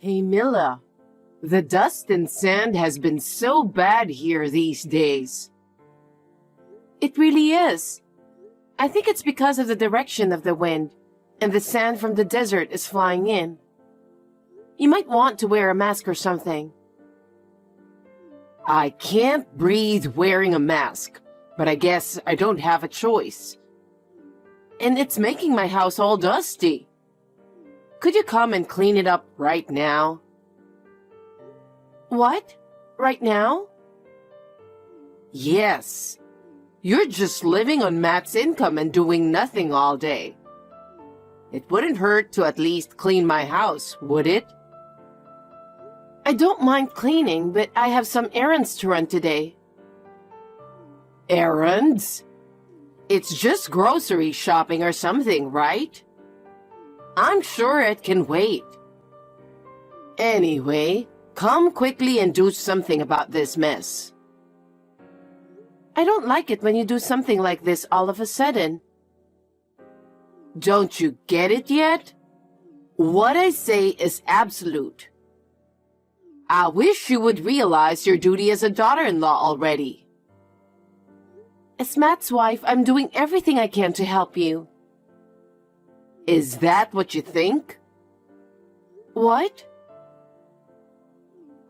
Hey Mila, the dust and sand has been so bad here these days. It really is. I think it's because of the direction of the wind, and the sand from the desert is flying in. You might want to wear a mask or something. I can't breathe wearing a mask, but I guess I don't have a choice. And it's making my house all dusty. Could you come and clean it up right now? What? Right now? Yes. You're just living on Matt's income and doing nothing all day. It wouldn't hurt to at least clean my house, would it? I don't mind cleaning, but I have some errands to run today. Errands? It's just grocery shopping or something, right? I'm sure it can wait. Anyway, come quickly and do something about this mess. I don't like it when you do something like this all of a sudden. Don't you get it yet? What I say is absolute. I wish you would realize your duty as a daughter-in-law already. As Matt's wife, I'm doing everything I can to help you. Is that what you think? What?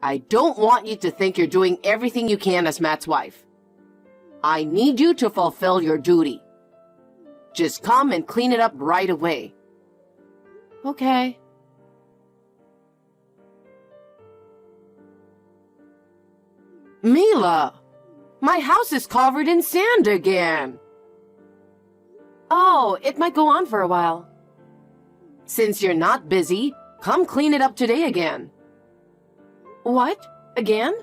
I don't want you to think you're doing everything you can as Matt's wife. I need you to fulfill your duty. Just come and clean it up right away. Okay. Mila, my house is covered in sand again. Oh, it might go on for a while. Since you're not busy, come clean it up today again. What? Again?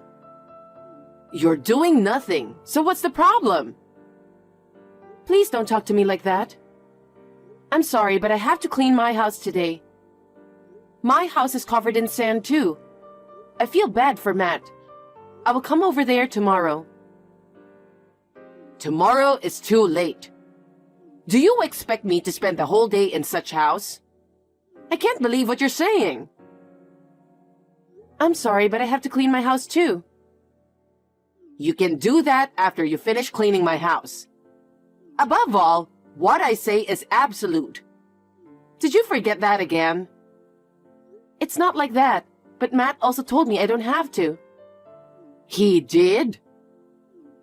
You're doing nothing, so what's the problem? Please don't talk to me like that. I'm sorry, but I have to clean my house today. My house is covered in sand too. I feel bad for Matt. I will come over there tomorrow. Tomorrow is too late. Do you expect me to spend the whole day in such house? I can't believe what you're saying. I'm sorry, but I have to clean my house too. You can do that after you finish cleaning my house. Above all, what I say is absolute. Did you forget that again? It's not like that, but Matt also told me I don't have to. He did?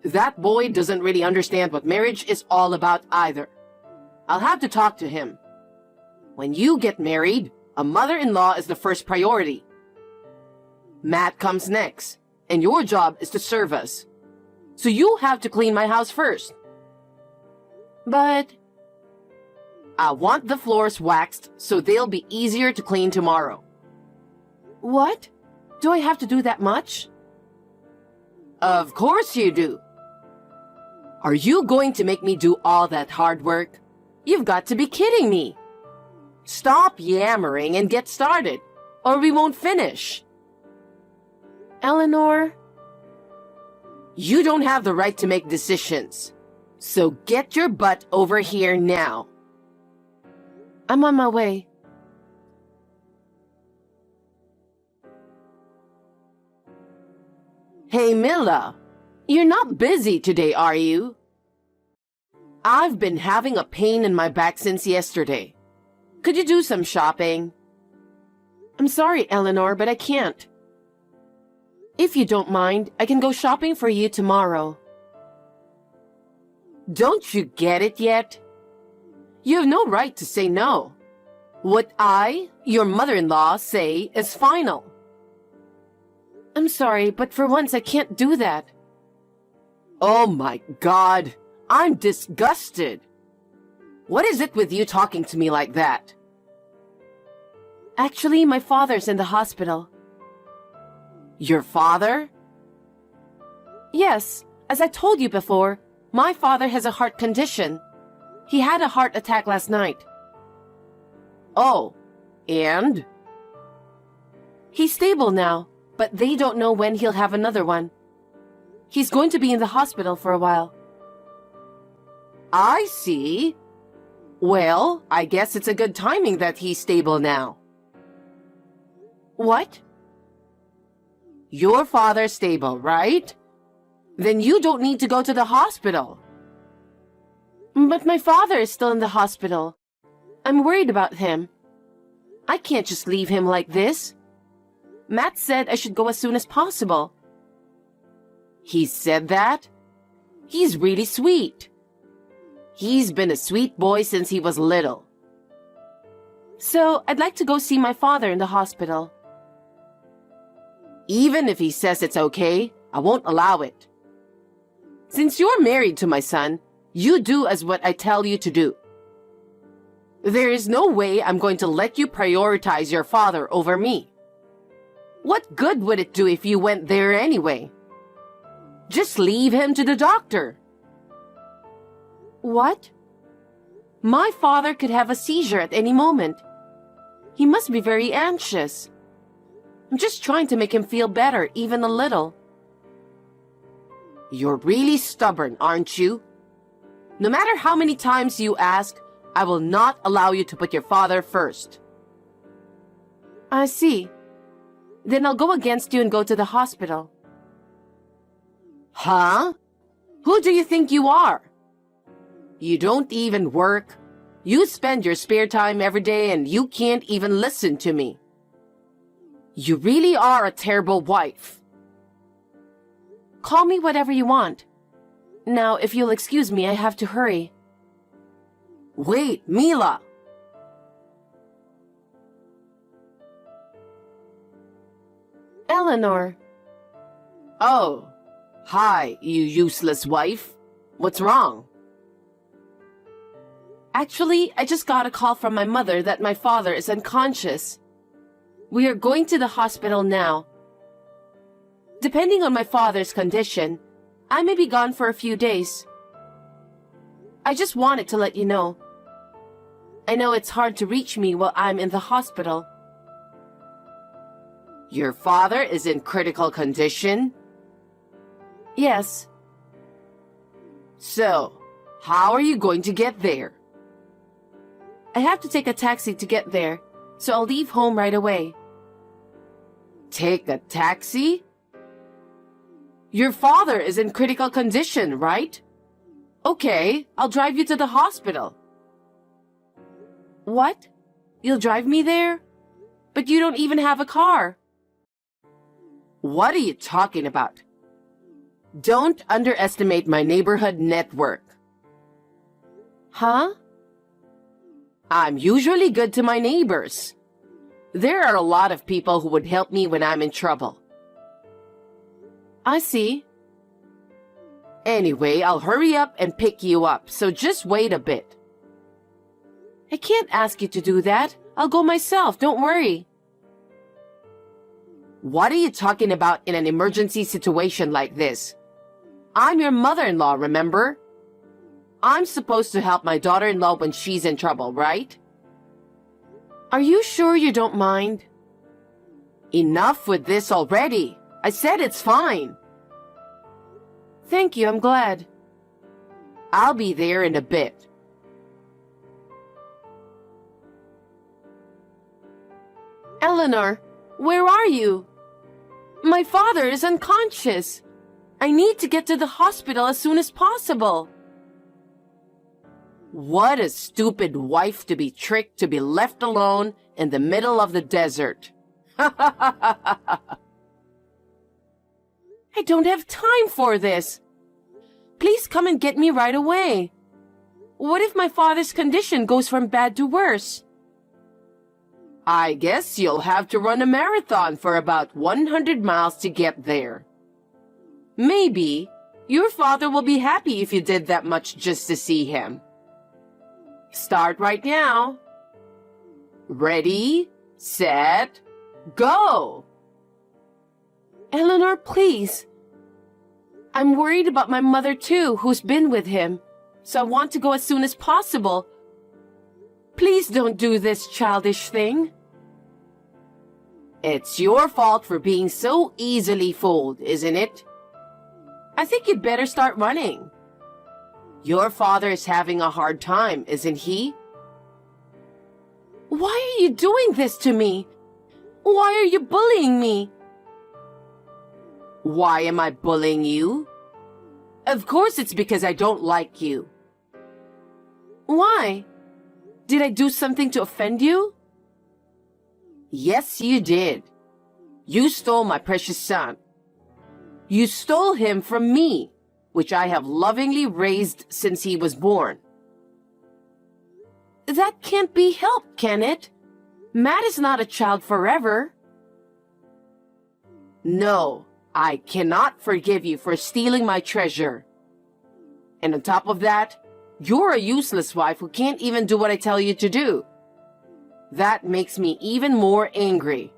That boy doesn't really understand what marriage is all about either. I'll have to talk to him. When you get married, a mother-in-law is the first priority. Matt comes next, and your job is to serve us. So you have to clean my house first. But I want the floors waxed so they'll be easier to clean tomorrow. What? Do I have to do that much? Of course you do. Are you going to make me do all that hard work? You've got to be kidding me. Stop yammering and get started, or we won't finish. Eleanor? You don't have the right to make decisions. So get your butt over here now. I'm on my way. Hey Mila, you're not busy today, are you? I've been having a pain in my back since yesterday. Could you do some shopping? I'm sorry, Eleanor, but I can't. If you don't mind, I can go shopping for you tomorrow. Don't you get it yet? You have no right to say no. What I, your mother-in-law, say is final. I'm sorry, but for once I can't do that. Oh my God, I'm disgusted. What is it with you talking to me like that? Actually, my father's in the hospital. Your father? Yes, as I told you before, my father has a heart condition. He had a heart attack last night. Oh, and? He's stable now, but they don't know when he'll have another one. He's going to be in the hospital for a while. I see. Well, I guess it's a good timing that he's stable now. What? Your father's stable, right? Then you don't need to go to the hospital. But my father is still in the hospital. I'm worried about him. I can't just leave him like this. Matt said I should go as soon as possible. He said that? He's really sweet. He's been a sweet boy since he was little. So, I'd like to go see my father in the hospital. Even if he says it's okay, I won't allow it. Since you're married to my son, you do as what I tell you to do. There is no way I'm going to let you prioritize your father over me. What good would it do if you went there anyway? Just leave him to the doctor. What? My father could have a seizure at any moment. He must be very anxious. I'm just trying to make him feel better, even a little. You're really stubborn, aren't you? No matter how many times you ask, I will not allow you to put your father first. I see. Then I'll go against you and go to the hospital. Huh? Who do you think you are? You don't even work. You spend your spare time every day and you can't even listen to me. You really are a terrible wife. Call me whatever you want. Now, if you'll excuse me, I have to hurry. Wait, Mila! Eleanor. Oh, hi, you useless wife. What's wrong? Actually, I just got a call from my mother that my father is unconscious. We are going to the hospital now. Depending on my father's condition, I may be gone for a few days. I just wanted to let you know. I know it's hard to reach me while I'm in the hospital. Your father is in critical condition? Yes. So, how are you going to get there? I have to take a taxi to get there, so I'll leave home right away. Take a taxi? Your father is in critical condition, right? Okay, I'll drive you to the hospital. What? You'll drive me there? But you don't even have a car. What are you talking about? Don't underestimate my neighborhood network. Huh? I'm usually good to my neighbors. There are a lot of people who would help me when I'm in trouble. I see. Anyway, I'll hurry up and pick you up, so just wait a bit. I can't ask you to do that. I'll go myself, don't worry. What are you talking about in an emergency situation like this? I'm your mother-in-law, remember? I'm supposed to help my daughter-in-law when she's in trouble, right? Are you sure you don't mind? Enough with this already. I said it's fine. Thank you, I'm glad. I'll be there in a bit. Eleanor, where are you? My father is unconscious. I need to get to the hospital as soon as possible. What a stupid wife to be tricked to be left alone in the middle of the desert. I don't have time for this. Please come and get me right away. What if my father's condition goes from bad to worse? I guess you'll have to run a marathon for about 100 miles to get there. Maybe your father will be happy if you did that much just to see him. Start right now. Ready, set, go! Eleanor, please. I'm worried about my mother too, who's been with him, so I want to go as soon as possible. Please don't do this childish thing. It's your fault for being so easily fooled, isn't it? I think you'd better start running. Your father is having a hard time, isn't he? Why are you doing this to me? Why are you bullying me? Why am I bullying you? Of course it's because I don't like you. Why? Did I do something to offend you? Yes, you did. You stole my precious son. You stole him from me, which I have lovingly raised since he was born. That can't be helped, can it? Matt is not a child forever. No, I cannot forgive you for stealing my treasure. And on top of that, you're a useless wife who can't even do what I tell you to do. That makes me even more angry.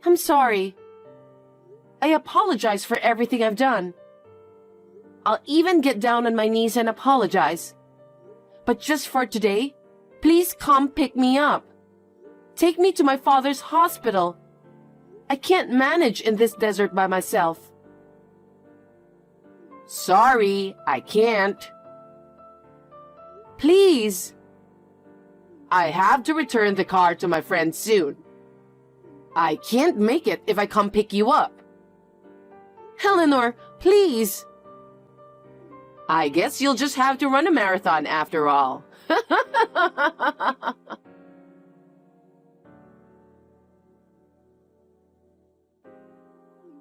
I'm sorry. I apologize for everything I've done. I'll even get down on my knees and apologize. But just for today, please come pick me up. Take me to my father's hospital. I can't manage in this desert by myself. Sorry, I can't. Please. I have to return the car to my friend soon. I can't make it if I come pick you up. Eleanor, please. I guess you'll just have to run a marathon after all.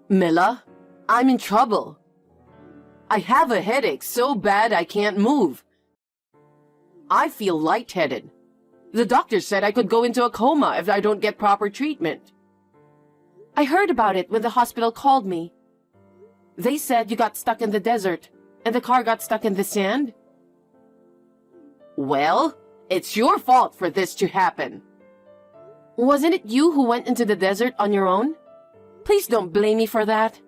Mila, I'm in trouble. I have a headache so bad I can't move. I feel lightheaded. The doctor said I could go into a coma if I don't get proper treatment. I heard about it when the hospital called me. They said you got stuck in the desert and the car got stuck in the sand. Well, it's your fault for this to happen. Wasn't it you who went into the desert on your own? Please don't blame me for that.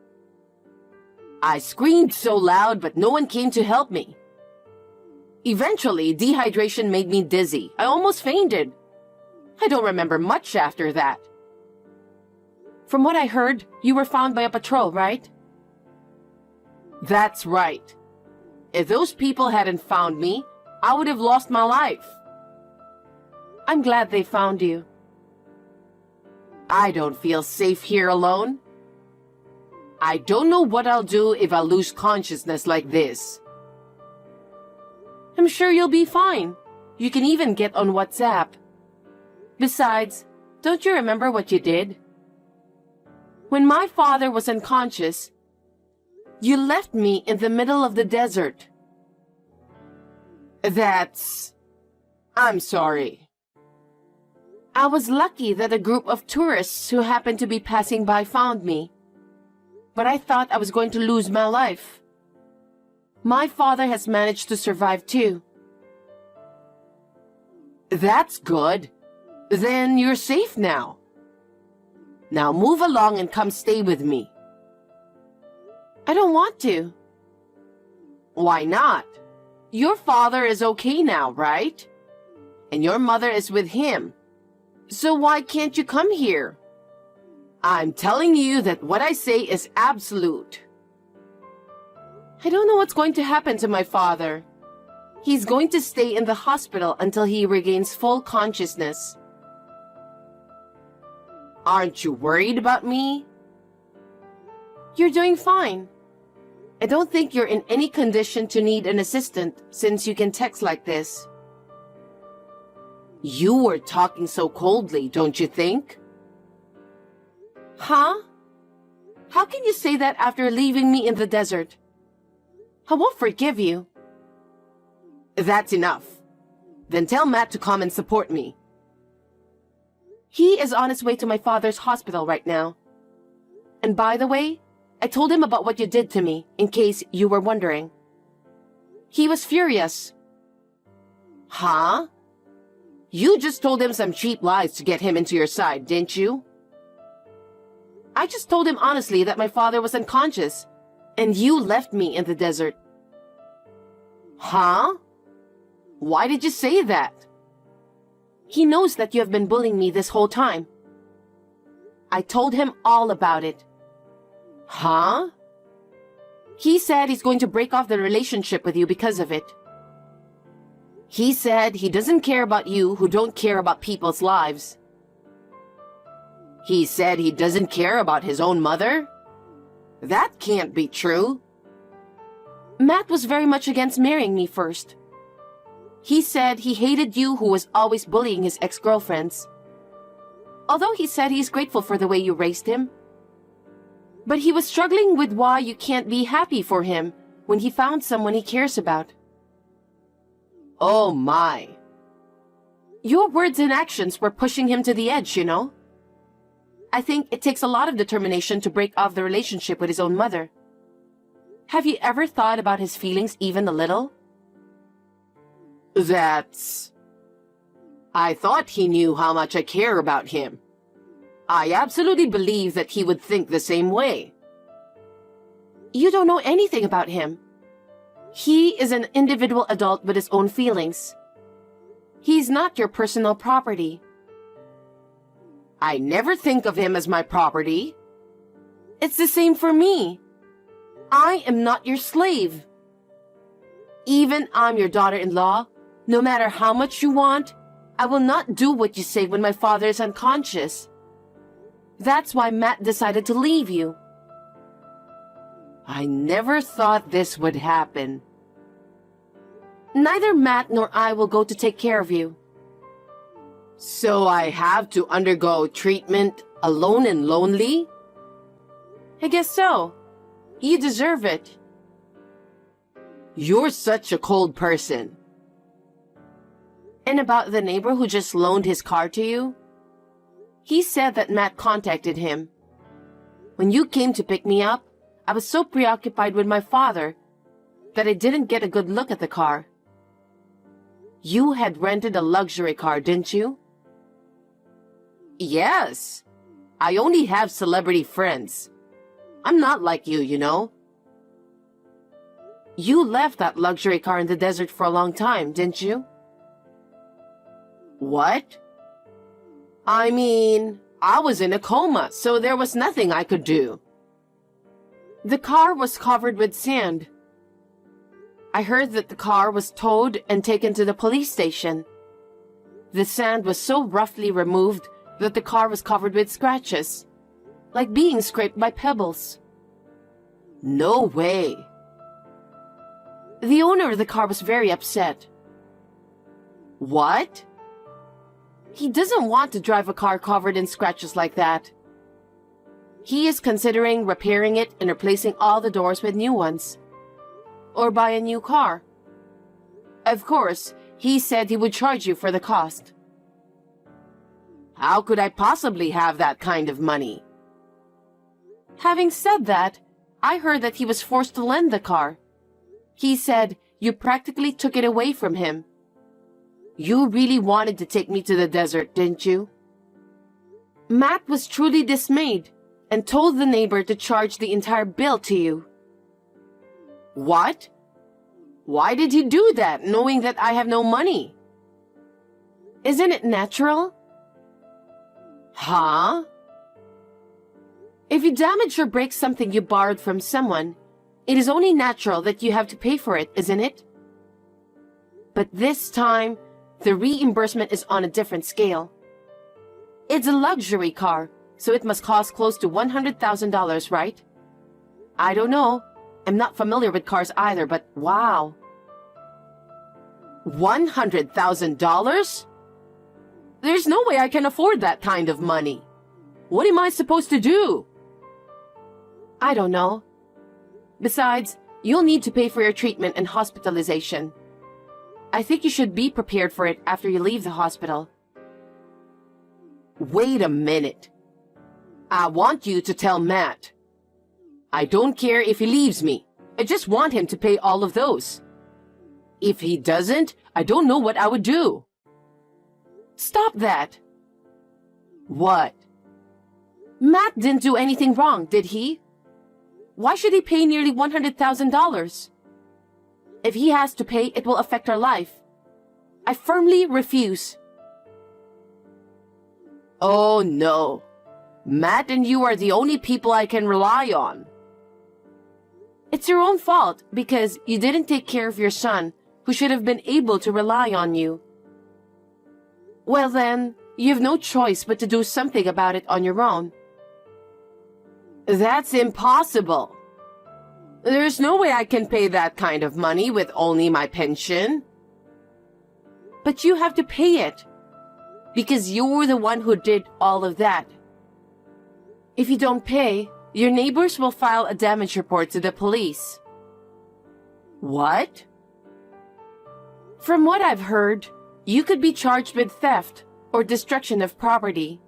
I screamed so loud, but no one came to help me. Eventually, dehydration made me dizzy. I almost fainted. I don't remember much after that. From what I heard, you were found by a patrol, right? That's right. If those people hadn't found me, I would have lost my life. I'm glad they found you. I don't feel safe here alone. I don't know what I'll do if I lose consciousness like this. I'm sure you'll be fine. You can even get on WhatsApp. Besides, don't you remember what you did? When my father was unconscious, you left me in the middle of the desert. I'm sorry. I was lucky that a group of tourists who happened to be passing by found me. But I thought I was going to lose my life. My father has managed to survive too. That's good. Then you're safe now. Now move along and come stay with me. I don't want to. Why not? Your father is okay now, right? And your mother is with him. So why can't you come here? I'm telling you that what I say is absolute. I don't know what's going to happen to my father. He's going to stay in the hospital until he regains full consciousness. Aren't you worried about me? You're doing fine. I don't think you're in any condition to need an assistant since you can text like this. You were talking so coldly, don't you think? Huh? How can you say that after leaving me in the desert? I won't forgive you. That's enough. Then tell Matt to come and support me. He is on his way to my father's hospital right now. And by the way, I told him about what you did to me, in case you were wondering. He was furious. Huh? You just told him some cheap lies to get him into your side, didn't you? I just told him honestly that my father was unconscious, and you left me in the desert. Huh? Why did you say that? He knows that you have been bullying me this whole time. I told him all about it. Huh? He said he's going to break off the relationship with you because of it. He said he doesn't care about you who don't care about people's lives. He said he doesn't care about his own mother? That can't be true. Matt was very much against marrying me first. He said he hated you who was always bullying his ex-girlfriends. Although he said he's grateful for the way you raised him. But he was struggling with why you can't be happy for him when he found someone he cares about. Oh my. Your words and actions were pushing him to the edge, you know? I think it takes a lot of determination to break off the relationship with his own mother. Have you ever thought about his feelings even a little? I thought he knew how much I care about him. I absolutely believe that he would think the same way. You don't know anything about him. He is an individual adult with his own feelings. He's not your personal property. I never think of him as my property. It's the same for me. I am not your slave. Even I'm your daughter-in-law. No matter how much you want, I will not do what you say when my father is unconscious. That's why Matt decided to leave you. I never thought this would happen. Neither Matt nor I will go to take care of you. So I have to undergo treatment alone and lonely? I guess so. You deserve it. You're such a cold person. And about the neighbor who just loaned his car to you? He said that Matt contacted him. When you came to pick me up, I was so preoccupied with my father that I didn't get a good look at the car. You had rented a luxury car, didn't you? Yes. I only have celebrity friends. I'm not like you, you know. You left that luxury car in the desert for a long time, didn't you? What? I mean, I was in a coma, so there was nothing I could do. The car was covered with sand. I heard that the car was towed and taken to the police station. The sand was so roughly removed that the car was covered with scratches, like being scraped by pebbles. No way. The owner of the car was very upset. What? He doesn't want to drive a car covered in scratches like that. He is considering repairing it and replacing all the doors with new ones. Or buy a new car. Of course, he said he would charge you for the cost. How could I possibly have that kind of money? Having said that, I heard that he was forced to lend the car. He said you practically took it away from him. You really wanted to take me to the desert, didn't you? Matt was truly dismayed and told the neighbor to charge the entire bill to you. What? Why did he do that, knowing that I have no money? Isn't it natural? Huh? If you damage or break something you borrowed from someone, it is only natural that you have to pay for it, isn't it? But this time, the reimbursement is on a different scale. It's a luxury car, so it must cost close to $100,000, right? I don't know. I'm not familiar with cars either, but wow. $100,000? There's no way I can afford that kind of money. What am I supposed to do? I don't know. Besides, you'll need to pay for your treatment and hospitalization. I think you should be prepared for it after you leave the hospital. Wait a minute. I want you to tell Matt. I don't care if he leaves me. I just want him to pay all of those. If he doesn't, I don't know what I would do. Stop that. What? Matt didn't do anything wrong, did he? Why should he pay nearly $100,000? If he has to pay, it will affect our life. I firmly refuse. Oh no. Matt and you are the only people I can rely on. It's your own fault because you didn't take care of your son, who should have been able to rely on you. Well then, You have no choice but to do something about it on your own. That's impossible. There's no way I can pay that kind of money with only my pension. But you have to pay it, because you're the one who did all of that. If you don't pay, your neighbors will file a damage report to the police. What? From what I've heard, you could be charged with theft or destruction of property.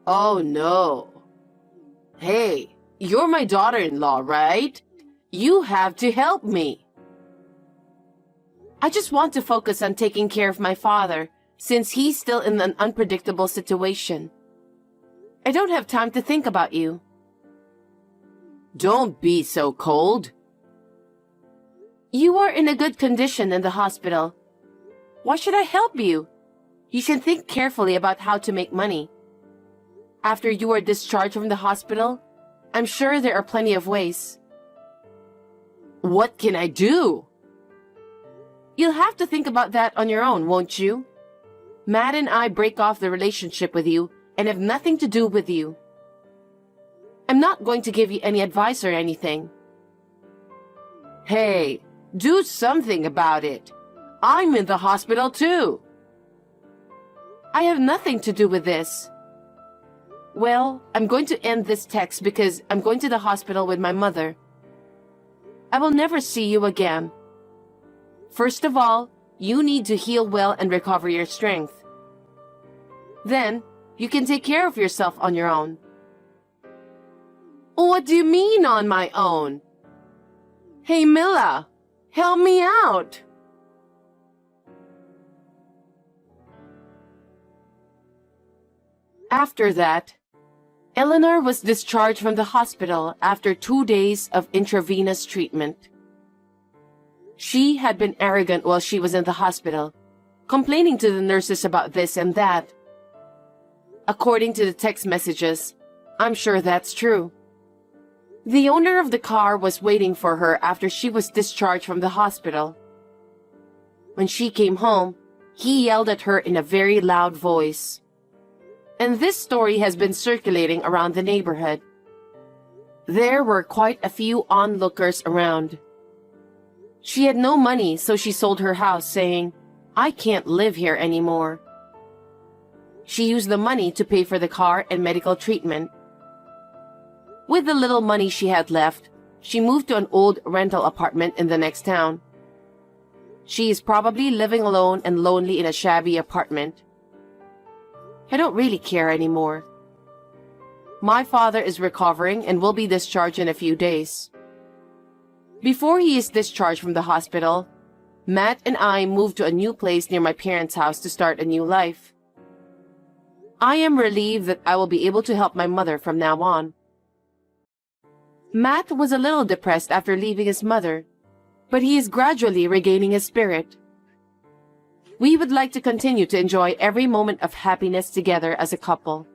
Oh no. Hey, you're my daughter-in-law, right? You have to help me. I just want to focus on taking care of my father, since he's still in an unpredictable situation. I don't have time to think about you. Don't be so cold. You are in a good condition in the hospital. Why should I help you? You should think carefully about how to make money. After you are discharged from the hospital, I'm sure there are plenty of ways. What can I do? You'll have to think about that on your own, won't you? Matt and I break off the relationship with you and have nothing to do with you. I'm not going to give you any advice or anything. Hey, do something about it. I'm in the hospital too. I have nothing to do with this. Well, I'm going to end this text because I'm going to the hospital with my mother. I will never see you again. First of all, you need to heal well and recover your strength. Then, you can take care of yourself on your own. What do you mean on my own? Hey, Mila, help me out. After that, Eleanor was discharged from the hospital after 2 days of intravenous treatment. She had been arrogant while she was in the hospital, complaining to the nurses about this and that. According to the text messages, I'm sure that's true. The owner of the car was waiting for her after she was discharged from the hospital. When she came home, he yelled at her in a very loud voice. And this story has been circulating around the neighborhood. There were quite a few onlookers around. She had no money, so she sold her house, saying, "I can't live here anymore." She used the money to pay for the car and medical treatment. With the little money she had left, she moved to an old rental apartment in the next town. She is probably living alone and lonely in a shabby apartment. I don't really care anymore. My father is recovering and will be discharged in a few days. Before he is discharged from the hospital, Matt and I moved to a new place near my parents' house to start a new life. I am relieved that I will be able to help my mother from now on. Matt was a little depressed after leaving his mother, but he is gradually regaining his spirit. We would like to continue to enjoy every moment of happiness together as a couple.